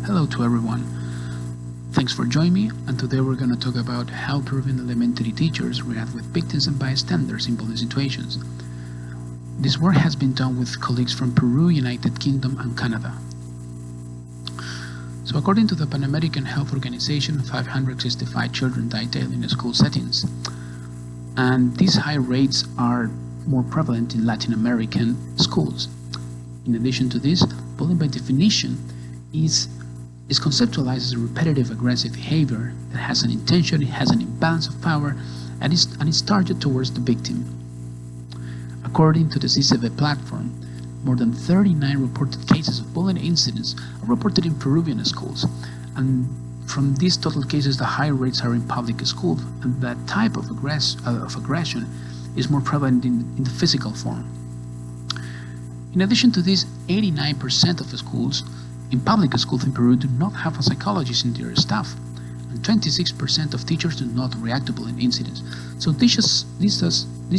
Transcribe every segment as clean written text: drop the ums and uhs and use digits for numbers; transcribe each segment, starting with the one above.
Hello to everyone. Thanks for joining me, and today we're going to talk about how Peruvian elementary teachers react with victims and bystanders in bullying situations. This work has been done with colleagues from Peru, United Kingdom, and Canada. So according to the Pan American Health Organization, 565 children die daily in school settings. And these high rates are more prevalent in Latin American schools. In addition to this, bullying by definition is conceptualized as a repetitive aggressive behavior that has an intention, it has an imbalance of power, and is targeted towards the victim. According to the CCV platform, more than 39 reported cases of bullying incidents are reported in Peruvian schools, and from these total cases the high rates are in public schools, and that type of aggression is more prevalent in the physical form. In addition to this, 89% of schools in public schools in Peru do not have a psychologist in their staff, and 26% of teachers do not react to bullying incidents. So this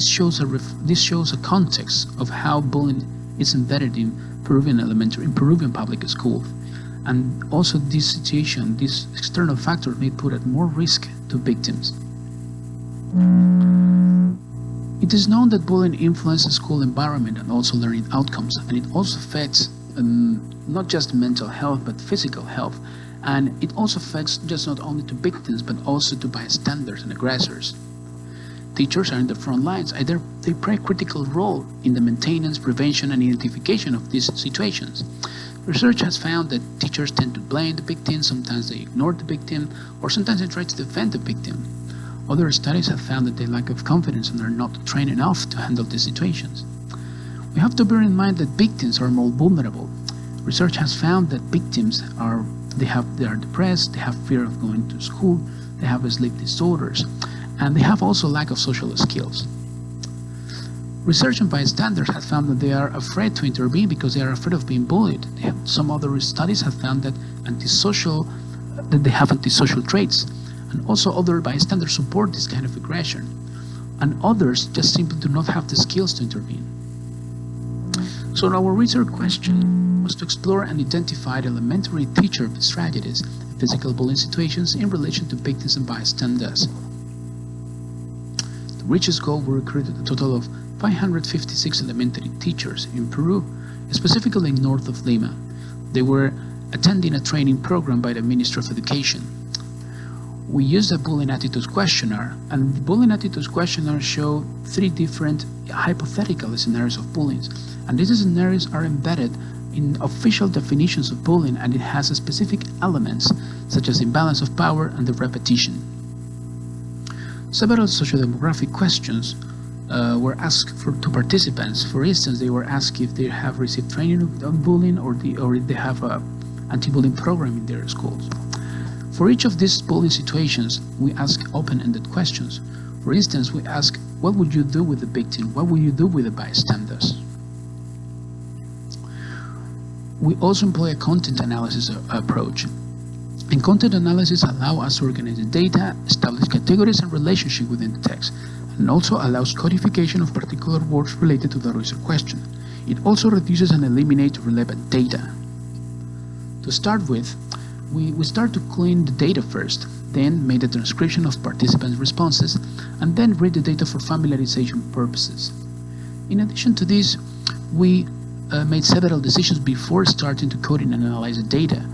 shows a context of how bullying is embedded in Peruvian public schools, and also this situation, this external factor may put at more risk to victims. It is known that bullying influences school environment and also learning outcomes, and it also affects not just mental health but physical health, and it also affects just not only to victims but also to bystanders and aggressors. Teachers are in the front lines, they play a critical role in the maintenance, prevention, and identification of these situations. Research has found that teachers tend to blame the victim, sometimes they ignore the victim, or sometimes they try to defend the victim. Other studies have found that they lack of confidence and are not trained enough to handle these situations. We have to bear in mind that victims are more vulnerable. Research has found that victims are depressed, they have fear of going to school, they have sleep disorders, and they have also lack of social skills. Research on bystanders has found that they are afraid to intervene because they are afraid of being bullied. Some other studies have found that they have antisocial traits, and also other bystanders support this kind of aggression, and others just simply do not have the skills to intervene. So our research question was to explore and identify elementary teacher strategies in physical bullying situations in relation to victims and bystanders. To reach this goal, we recruited a total of 556 elementary teachers in Peru, specifically north of Lima. They were attending a training program by the Ministry of Education. We used a bullying attitudes questionnaire, and the bullying attitudes questionnaire showed 3 different hypothetical scenarios of bullying, and these scenarios are embedded in official definitions of bullying, and it has specific elements such as imbalance of power and the repetition. Several sociodemographic questions were asked to participants. For instance, they were asked if they have received training on bullying or if they have an anti-bullying program in their schools. For each of these bullying situations, we ask open-ended questions. For instance, we ask, what would you do with the victim? What would you do with the bystanders? We also employ a content analysis approach. And content analysis allows us to organize the data, establish categories and relationships within the text, and also allows codification of particular words related to the research question. It also reduces and eliminates relevant data. To start with, we start to clean the data first, then make the transcription of participants' responses, and then read the data for familiarization purposes. In addition to this, we made several decisions before starting to code and analyze the data.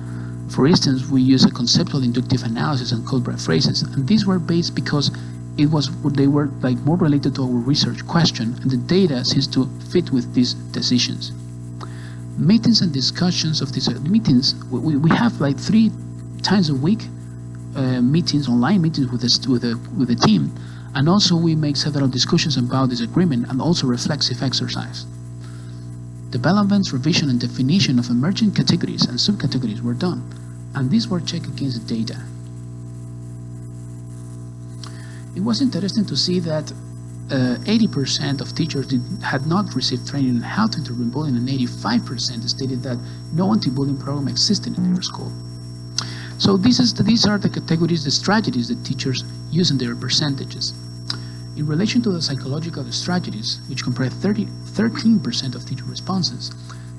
For instance, we use a conceptual inductive analysis and code breath phrases, and these were based because they were more related to our research question, and the data seems to fit with these decisions. Meetings and discussions of these meetings, we have 3 times a week meetings, online meetings with the team, and also we make several discussions about this agreement and also reflexive exercise. Development, revision, and definition of emerging categories and subcategories were done, and these were checked against the data. It was interesting to see that 80% of teachers had not received training on how to intervene bullying, and 85% stated that no anti-bullying program existed in their school. So these are the categories, the strategies that teachers use in their percentages. In relation to the psychological strategies, which comprise 13% of teacher responses,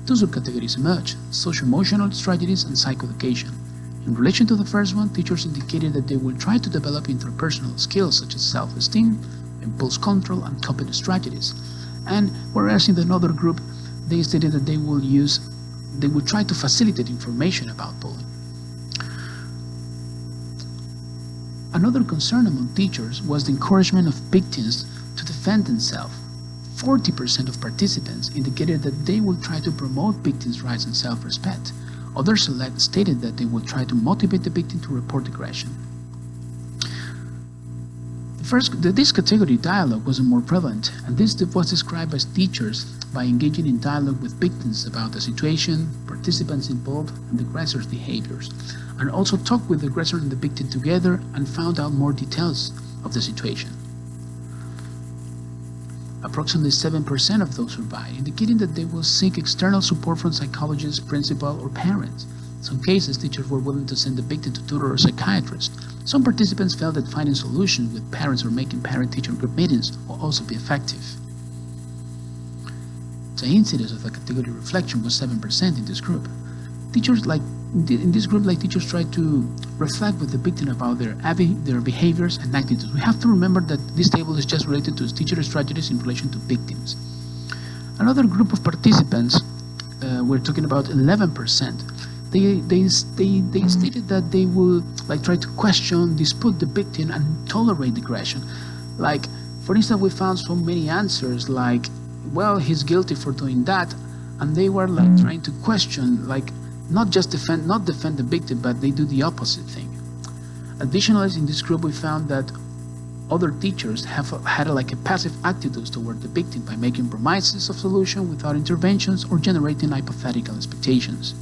two subcategories emerge: social-emotional strategies and psychoeducation. In relation to the first one, teachers indicated that they will try to develop interpersonal skills such as self-esteem, impulse control, and coping strategies. And whereas in another group, they stated that they will try to facilitate information about bullying. Another concern among teachers was the encouragement of victims to defend themselves. 40% of participants indicated that they will try to promote victims' rights and self-respect. Others stated that they will try to motivate the victim to report aggression. This category dialogue was more prevalent, and this was described as teachers by engaging in dialogue with victims about the situation, participants involved, and the aggressor's behaviors, and also talked with the aggressor and the victim together and found out more details of the situation. Approximately 7% of those survived, indicating that they will seek external support from psychologists, principal, or parents. In some cases, teachers were willing to send the victim to tutor or psychiatrist. Some participants felt that finding solutions with parents or making parent-teacher group meetings will also be effective. The incidence of the category reflection was 7% in this group. Teachers teachers try to reflect with the victim about their behaviors and attitudes. We have to remember that this table is just related to teacher strategies in relation to victims. Another group of participants, we're talking about 11%. They stated that they will try to question, dispute the victim, and tolerate aggression. For instance, we found so many answers like, well, he's guilty for doing that, and they were trying to question, not defend the victim, but they do the opposite thing. Additionally, in this group, we found that other teachers had a passive attitude toward the victim by making promises of solution without interventions or generating hypothetical expectations.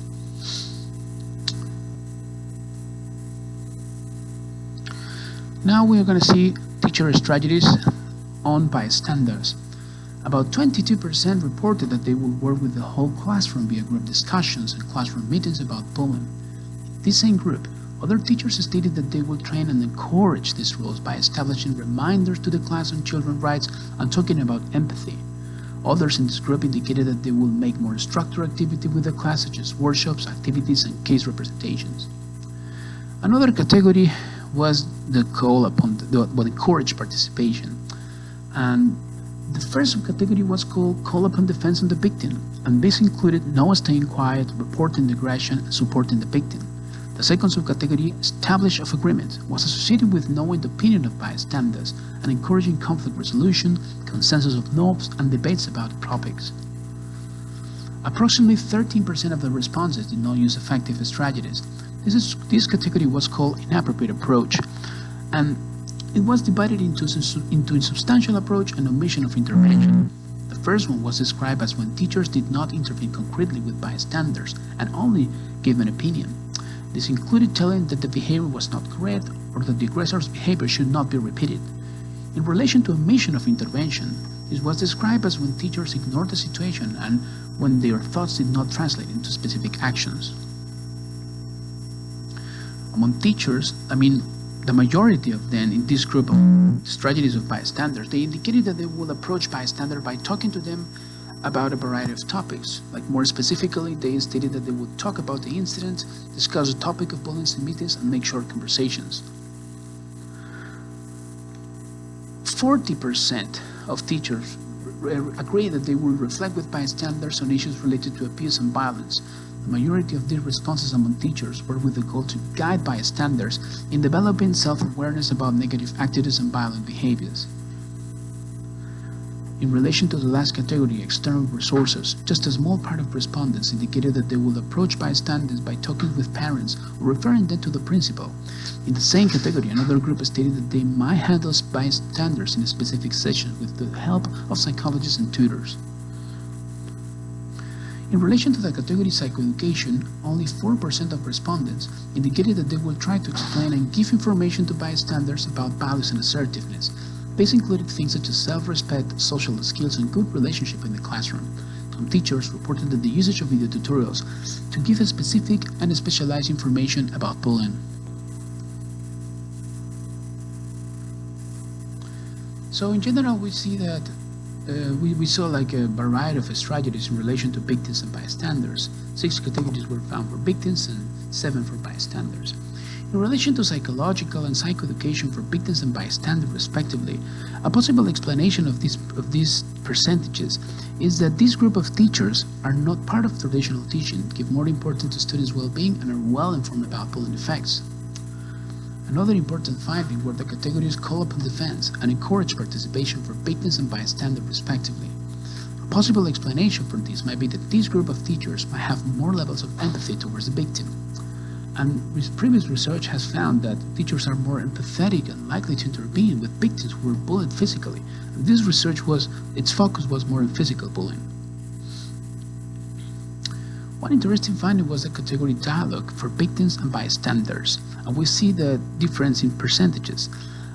Now we are going to see teacher strategies on bystanders. About 22% reported that they would work with the whole classroom via group discussions and classroom meetings about bullying. In this same group, other teachers stated that they will train and encourage these rules by establishing reminders to the class on children's rights and talking about empathy. Others in this group indicated that they will make more structured activity with the class, such as workshops, activities, and case representations. Another category was the call upon encourage participation, and the first subcategory was called call upon defense on the victim, and this included no staying quiet, reporting the aggression, and supporting the victim. The second subcategory, establish of agreement, was associated with knowing the opinion of bystanders and encouraging conflict resolution, consensus of norms, and debates about topics. Approximately 13% of the responses did not use effective strategies. This category was called inappropriate approach, and it was divided into insubstantial approach and omission of intervention. The first one was described as when teachers did not intervene concretely with bystanders and only gave an opinion. This included telling that the behavior was not correct or that the aggressor's behavior should not be repeated. In relation to omission of intervention, this was described as when teachers ignored the situation and when their thoughts did not translate into specific actions. Among teachers, the majority of them in this group of strategies of bystanders, they indicated that they will approach bystanders by talking to them about a variety of topics. More specifically, they stated that they would talk about the incident, discuss the topic of bullying in meetings, and make short conversations. 40% of teachers agree that they will reflect with bystanders on issues related to abuse and violence. The majority of these responses among teachers were with the goal to guide bystanders in developing self-awareness about negative attitudes and violent behaviors. In relation to the last category, external resources, just a small part of respondents indicated that they will approach bystanders by talking with parents or referring them to the principal. In the same category, another group stated that they might handle bystanders in a specific session with the help of psychologists and tutors. In relation to the category psychoeducation, only 4% of respondents indicated that they will try to explain and give information to bystanders about values and assertiveness. This included things such as self-respect, social skills, and good relationship in the classroom. Some teachers reported that the usage of video tutorials to give a specific and specialized information about bullying. So in general, we see that we saw like a variety of strategies in relation to victims and bystanders. 6 categories were found for victims and 7 for bystanders. In relation to psychological and psychoeducation for victims and bystanders respectively, a possible explanation of these percentages is that this group of teachers are not part of traditional teaching, give more importance to students' well-being, and are well informed about bullying effects. Another important finding were the categories call upon defense and encourage participation for victims and bystanders respectively. A possible explanation for this might be that this group of teachers might have more levels of empathy towards the victim. And previous research has found that teachers are more empathetic and likely to intervene with victims who were bullied physically. And this research its focus was more on physical bullying. One interesting finding was the category dialogue for victims and bystanders, and we see the difference in percentages.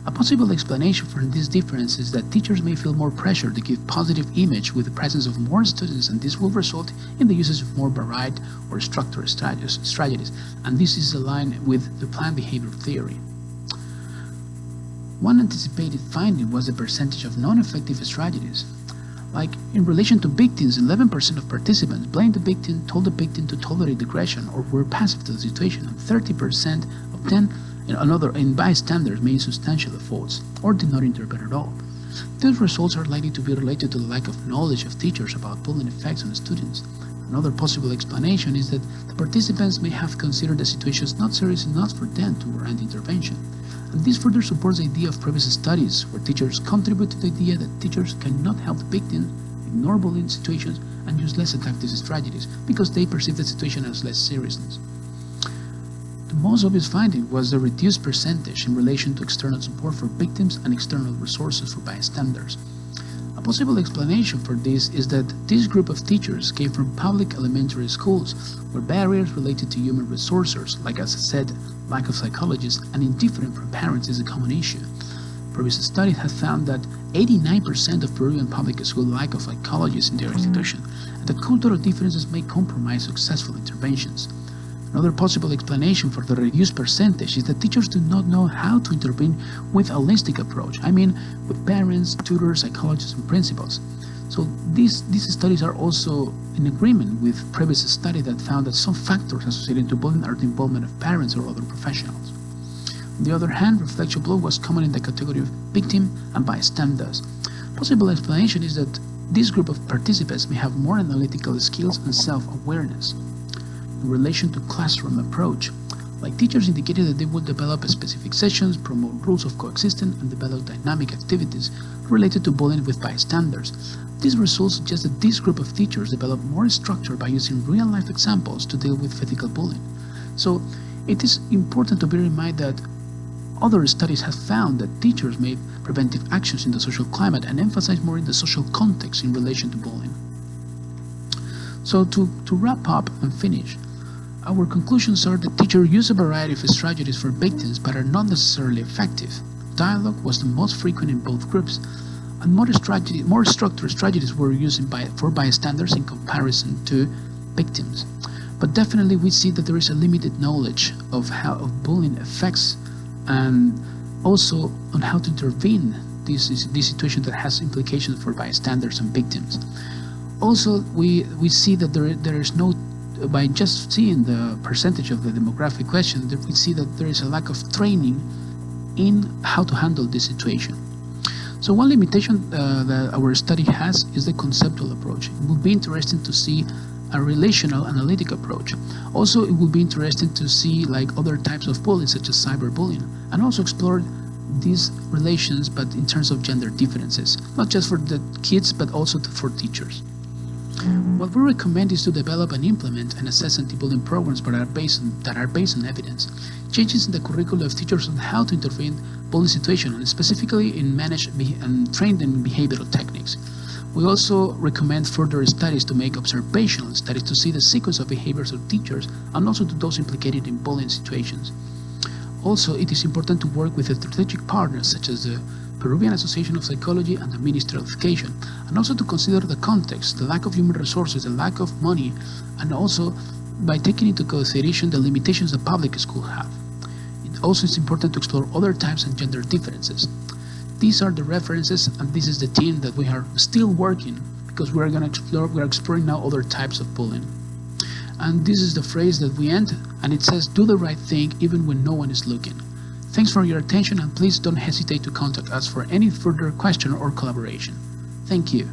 A possible explanation for this difference is that teachers may feel more pressure to give positive image with the presence of more students, and this will result in the usage of more varied or structured strategies, and this is aligned with the planned behavior theory. One anticipated finding was the percentage of non-effective strategies. Like in relation to victims, 11% of participants blamed the victim, told the victim to tolerate aggression, or were passive to the situation, and 30% of them in bystanders made substantial efforts or did not intervene at all. These results are likely to be related to the lack of knowledge of teachers about bullying effects on students. Another possible explanation is that the participants may have considered the situations not serious enough for them to warrant intervention. And this further supports the idea of previous studies where teachers contribute to the idea that teachers cannot help the victim, ignore bullying situations, and use less effective strategies because they perceive the situation as less seriousness. The most obvious finding was the reduced percentage in relation to external support for victims and external resources for bystanders. A possible explanation for this is that this group of teachers came from public elementary schools where barriers related to human resources, like as I said, lack of psychologists and indifference from parents is a common issue. Previous studies have found that 89% of Peruvian public schools lack of psychologists in their institution, and that cultural differences may compromise successful interventions. Another possible explanation for the reduced percentage is that teachers do not know how to intervene with a holistic approach. I mean, with parents, tutors, psychologists, and principals. So these studies are also in agreement with previous studies that found that some factors associated to bullying are the involvement of parents or other professionals. On the other hand, reflection bullying was common in the category of victim and bystanders. Possible explanation is that this group of participants may have more analytical skills and self-awareness. In relation to classroom approach, like teachers indicated that they would develop specific sessions, promote rules of coexistence, and develop dynamic activities related to bullying with bystanders. These results suggest that this group of teachers develop more structure by using real-life examples to deal with physical bullying. So it is important to bear in mind that other studies have found that teachers make preventive actions in the social climate and emphasize more in the social context in relation to bullying. So to wrap up and finish, our conclusions are that teachers use a variety of strategies for victims but are not necessarily effective. Dialogue was the most frequent in both groups, and more structured strategies were used for bystanders in comparison to victims. But definitely we see that there is a limited knowledge of how bullying affects and also on how to intervene this situation that has implications for bystanders and victims. Also, we see that there is no, by just seeing the percentage of the demographic question, that we see that there is a lack of training in how to handle this situation. So one limitation that our study has is the conceptual approach. It would be interesting to see a relational analytic approach. Also, it would be interesting to see like other types of bullying, such as cyberbullying, and also explore these relations, but in terms of gender differences, not just for the kids, but also for teachers. What we recommend is to develop and implement and assess anti-bullying programs that are based on evidence, changes in the curriculum of teachers on how to intervene in bullying situations, and specifically in manage and train them in behavioral techniques. We also recommend further studies to make observational studies to see the sequence of behaviors of teachers and also to those implicated in bullying situations. Also, it is important to work with strategic partners such as the Peruvian Association of Psychology and the Ministry of Education, and also to consider the context, the lack of human resources, the lack of money, and also by taking into consideration the limitations that public schools have. It also is important to explore other types and gender differences. these are the references, and this is the team that we are still working, because we're going to explore, we're exploring now other types of bullying. And this is the phrase that we end, and it says, do the right thing even when no one is looking. Thanks for your attention, and please don't hesitate to contact us for any further question or collaboration. Thank you.